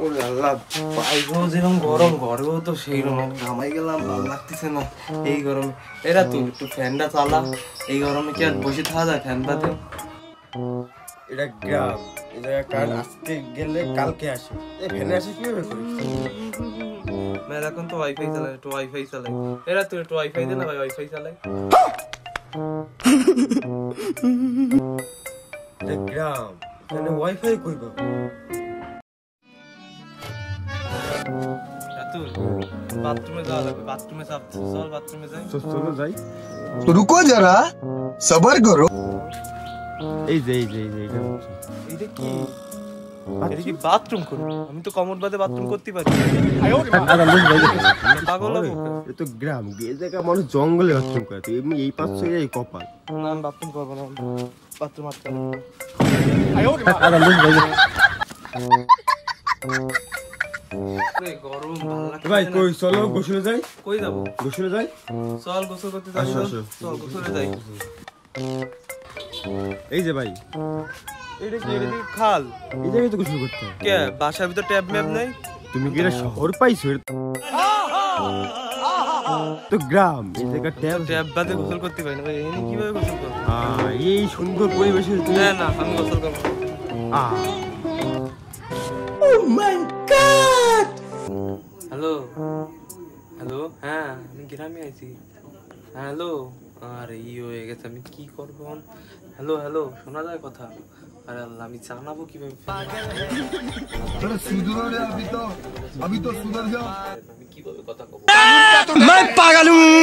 ওরে আল্লাহ, বাইরেও যেরকম গরম, ঘরেও তো সেই রকম ঘামাই গেলাম, ভালো লাগতেছে না এই গরমে। এরা তুই একটু ফ্যানটা চালা, এই গরমে কি আর বসে থাকা যায় ফ্যান পাতে? এটা গ্রাম, এই জায়গায় কারণ আজকে গেলে কালকে আসে, এই ফ্যানে আসে কিভাবে করি? মেয়েরা এখন তো ওয়াইফাই চালায়, একটু ওয়াইফাই চালাই। এরা তুই একটু ওয়াইফাই দে না ভাই, ওয়াইফাই চালাই। এটা গ্রাম, এখানে ওয়াইফাই কই পাবো? বাথরুমে যাওয়া লাগবে, বাথরুমে চাপ, চল বাথরুমে যাই। চলো যাই। तो रुको जरा सबर करो। এই যে এটা এটা কি? এটা কি বাথরুম করি? আমি তো কমোড বাদে বাথরুম করতে পারি। পাগল হবো? এটা তো গ্রাম, এই জায়গা মানুষ জঙ্গলে বাথরুম করে, এমনি এই পাশে এই কপাল। না আমি বাথরুম করবো না, বাথরুম আটকে গরম ভালো লাগছে ভাই কই চলো গোসলে যাই। কই যাবো? গোসলে যাই, চল গোসল করতে যাই। চল গোসলে যাই। এই যে ভাই এটা কি? এটা কি খাল? এই জায়গায় তো গোসল করতে হয়। কে বাসার ভিতর ট্যাব ম্যাপ নাই? তুমি কি এটা শহর পাইছো? তো গ্রাম, এই জায়গা ট্যাব বাদে গোসল করতে পারি না ভাই। এখানে কিভাবে গোসল করবো? এই সুন্দর পরিবেশে না না আমি গোসল করবো। হ্যালো হ্যালো, হ্যাঁ আমি গ্রামে আছি। হ্যালো, আরে হয়ে গেছে, আমি কি করবো? হ্যালো হ্যালো, শোনা যায় কথা? আরে আল্লাহ, আমি জানাবো কিভাবে? अभी तो सुधर जाओ। আমি কিভাবে কথা বলবো? मैं पागल हूँ।